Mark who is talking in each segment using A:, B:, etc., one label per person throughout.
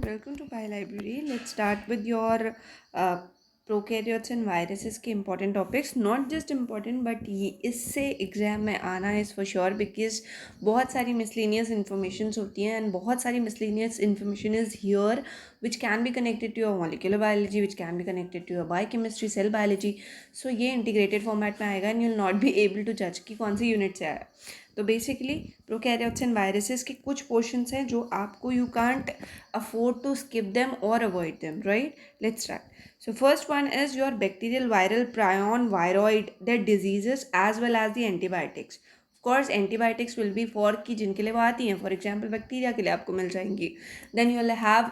A: Welcome to Pi Library. Let's start with your prokaryotes and viruses के important topics. Not just important but ये इससे exam में आना is for sure because बहुत सारी miscellaneous informations होती हैं and बहुत सारी miscellaneous information is here which can be connected to your molecular biology, which can be connected to your biochemistry, cell biology. So ये integrated format में आएगा and you'll not be able to judge कि कौन सी unit से आया. तो basically prokaryotes and viruses के कुछ पोर्शंस हैं जो आपको you can't afford to skip them or avoid them, right? Let's start. So first one is your bacterial, viral, prion, viroid, their diseases as well as the antibiotics. Of course antibiotics will be for कि जिनके लिए वो आती हैं, for example bacteria के लिए आपको मिल जाएंगी. Then you will have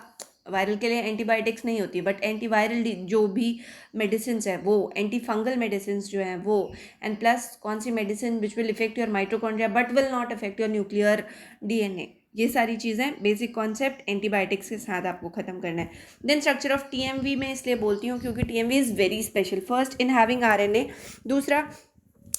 A: viral के लिए एंटीबायोटिक्स नहीं होती बट एंटीवायरल जो भी मेडिसिन है वो, एंटी फंगल मेडिसिन जो हैं वो, एंड प्लस कौन सी medicine which will affect your mitochondria but will not affect your nuclear DNA. ये सारी चीज़ें बेसिक कॉन्सेप्ट एंटीबायोटिक्स के साथ आपको ख़त्म करना है. देन स्ट्रक्चर ऑफ टीएमवी में इसलिए बोलती हूँ क्योंकि TMV is very special. First in having RNA. दूसरा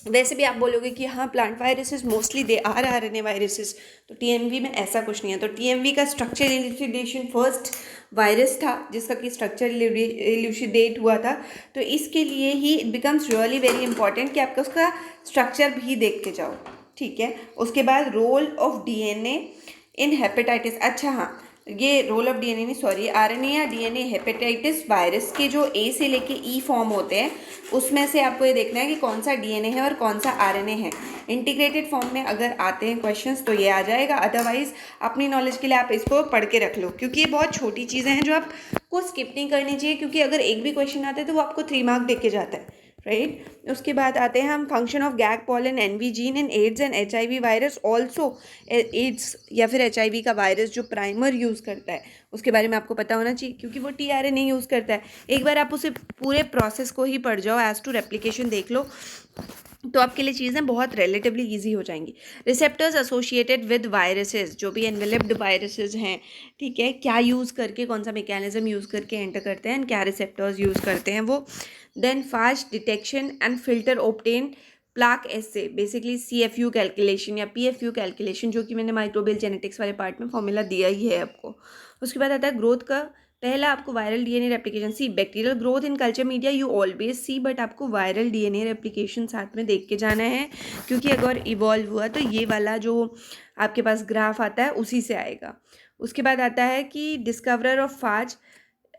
A: वैसे भी आप बोलोगे कि हाँ plant viruses mostly they are RNA viruses, तो टीएमवी में ऐसा कुछ नहीं है. तो टीएमवी का स्ट्रक्चर इल्यूसिडेशन फर्स्ट वायरस था जिसका कि स्ट्रक्चर इल्यूसिडेट हुआ था. तो इसके लिए ही it becomes really very important कि आपका उसका स्ट्रक्चर भी देख के जाओ. ठीक है. उसके बाद role of DNA in hepatitis. अच्छा हाँ, ये रोल ऑफ डीएनए नहीं, सॉरी, आरएनए या डीएनए हेपेटाइटिस वायरस के जो ए से लेके ई फॉर्म होते हैं उसमें से आपको ये देखना है कि कौन सा डीएनए है और कौन सा आरएनए है. इंटीग्रेटेड फॉर्म में अगर आते हैं क्वेश्चंस तो ये आ जाएगा, अदरवाइज अपनी नॉलेज के लिए आप इसको पढ़ के रख लो क्योंकि ये बहुत छोटी चीज़ें हैं जो आपको स्किप नहीं करनी चाहिए क्योंकि अगर एक भी क्वेश्चन आता है तो वो आपको 3 मार्क देके जाता है, राइट. उसके बाद आते हैं हम function of gag pol and env gene in AIDS and HIV virus. Also AIDS या फिर एचआईवी का वायरस जो प्राइमर यूज़ करता है उसके बारे में आपको पता होना चाहिए क्योंकि वो टीआरएनए नहीं यूज़ करता है. एक बार आप उसे पूरे प्रोसेस को ही पढ़ जाओ, एज टू रेप्लिकेशन देख लो तो आपके लिए चीज़ें बहुत रिलेटिवली ईजी हो जाएंगी. रिसेप्टर्स एसोसिएटेड विद वायरसेस, जो भी एनवेलप्ड वायरसेस हैं, ठीक है, क्या यूज़ करके, कौन सा मैकेनिज्म यूज़ करके एंटर करते हैं, क्या रिसेप्टर्स यूज़ करते हैं वो. Then fast detection and filter obtain plaque assay, basically CFU calculation या PFU कैलकुलेशन, जो कि मैंने माइक्रोबियल जेनेटिक्स वाले पार्ट में फॉर्मूला दिया ही है आपको. उसके बाद आता है ग्रोथ का. पहला आपको viral DNA replication. See bacterial growth in culture media you always see, but आपको वायरल डीएनए रेप्लिकेशन साथ में देख के जाना है क्योंकि अगर इवॉल्व हुआ तो ये वाला जो आपके पास ग्राफ आता है उसी से आएगा. उसके बाद आता है कि डिस्कवरर ऑफ फाज.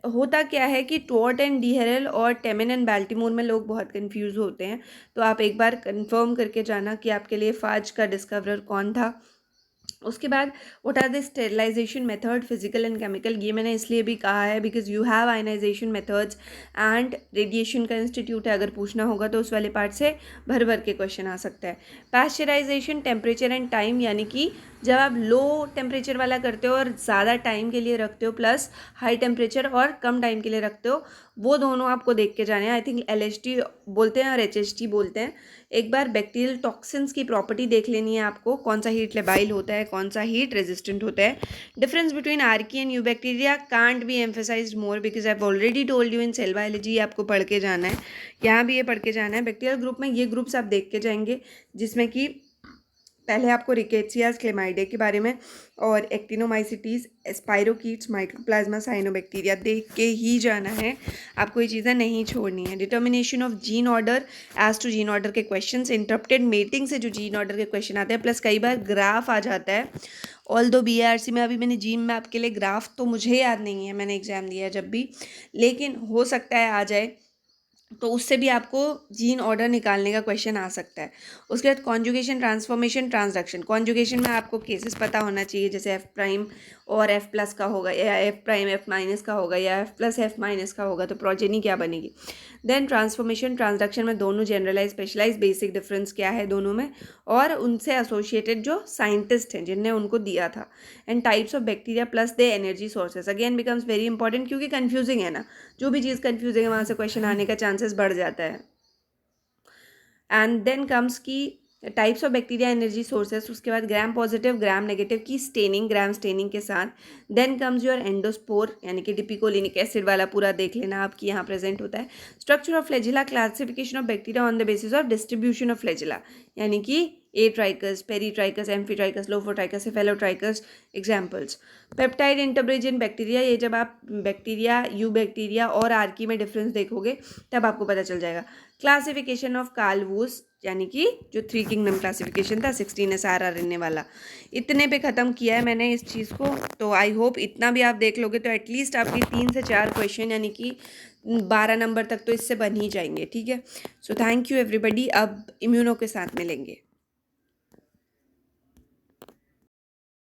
A: होता क्या है कि टोर्ट एंड डीहेरल और टेमिन एंड बाल्टीमोर में लोग बहुत कंफ्यूज होते हैं, तो आप एक बार कंफर्म करके जाना कि आपके लिए फाज का डिस्कवरर कौन था. उसके बाद what are the sterilization method physical and chemical. ये मैंने इसलिए भी कहा है because you have ionization methods and radiation का इंस्टीट्यूट है, अगर पूछना होगा तो उस वाले पार्ट से भर भर के क्वेश्चन आ सकता है. पास्चराइजेशन, टेम्परेचर एंड टाइम, यानी कि जब आप लो टेम्परेचर वाला करते हो और ज़्यादा टाइम के लिए रखते हो प्लस हाई टेम्परेचर और कम टाइम के लिए रखते हो, वो दोनों आपको देख के जाने हैं. आई थिंक LHT बोलते हैं और HHT बोलते हैं. एक बार बैक्टीरियल टॉक्सिन्स की प्रॉपर्टी देख लेनी है आपको, कौन सा हीट लेबाइल होता है, कौन सा हीट रेजिस्टेंट होता है. Difference between archaea and eubacteria can't be emphasized more because I have already told you in cell biology. आपको पढ़ के जाना है, यहाँ भी ये पढ़ के जाना है. बैक्टीरियल ग्रुप में ये ग्रुप्स आप देख के जाएंगे जिसमें कि पहले आपको रिकेट्सियाज क्लेमाइडे के बारे में और एक्टिनोमाइसिटीज, स्पाइरोकीट्स, माइक्रोप्लाज्मा, साइनोबैक्टीरिया देख के ही जाना है. आपको ये चीज़ें नहीं छोड़नी है. Determination of gene order, as to gene order के क्वेश्चंस, इंटरप्टेड मेटिंग से जो जीन ऑर्डर के क्वेश्चन आते हैं, प्लस कई बार ग्राफ आ जाता है. ऑल दो BRC में अभी मैंने जीन में आपके लिए ग्राफ तो मुझे याद नहीं है, मैंने एग्जाम दिया है जब भी, लेकिन हो सकता है आ जाए, तो उससे भी आपको जीन ऑर्डर निकालने का क्वेश्चन आ सकता है. उसके बाद कॉन्जुगेशन, ट्रांसफॉर्मेशन, ट्रांसडक्शन. कॉन्जुगेशन में आपको केसेस पता होना चाहिए, जैसे F' और F+ का होगा या F' F- का होगा या F+ F- का होगा, तो प्रोजेनी क्या बनेगी. देन ट्रांसफॉर्मेशन, ट्रांसडक्शन में दोनों जनरलाइज स्पेशलाइज, बेसिक डिफरेंस क्या है दोनों में, और उनसे एसोसिएटेड जो साइंटिस्ट हैं जिनने उनको दिया था. And types of bacteria plus they energy sources, again becomes very important क्योंकि कन्फ्यूजिंग है ना, जो भी चीज़ कन्फ्यूजिंग है वहाँ से क्वेश्चन आने का चांसेस बढ़ जाता है. एंड देन कम्स की types of bacteria energy sources. उसके बाद ग्राम पॉजिटिव, ग्राम नेगेटिव की स्टेनिंग, ग्राम स्टेनिंग के साथ. देन कम्स योर एंडोस्पोर, यानी कि डिपिकोलिनिक एसिड वाला पूरा देख लेना आपकी यहाँ प्रेजेंट होता है. Structure of flagella, classification of bacteria on the basis of distribution of flagella, यानी कि atrichous, peritrichous, amphitrichous, lophotrichous, cephalotrichous examples. Peptide interbridge in bacteria, ये जब आप बैक्टीरिया, यू बैक्टीरिया और आर्की में डिफरेंस देखोगे तब आपको पता चल जाएगा। क्लासिफिकेशन ऑफ कार्लवूस, यानी कि जो 3 किंगडम क्लासिफिकेशन था 16 SRRNA वाला, इतने पे ख़त्म किया है मैंने इस चीज़ को। तो आई होप इतना भी आप देख लोगे तो एटलीस्ट आपकी 3 से 4 क्वेश्चन यानी कि 12 नंबर तक तो इससे बन ही जाएंगे, ठीक है। So thank you everybody. अब इम्यूनो के साथ मिलेंगे।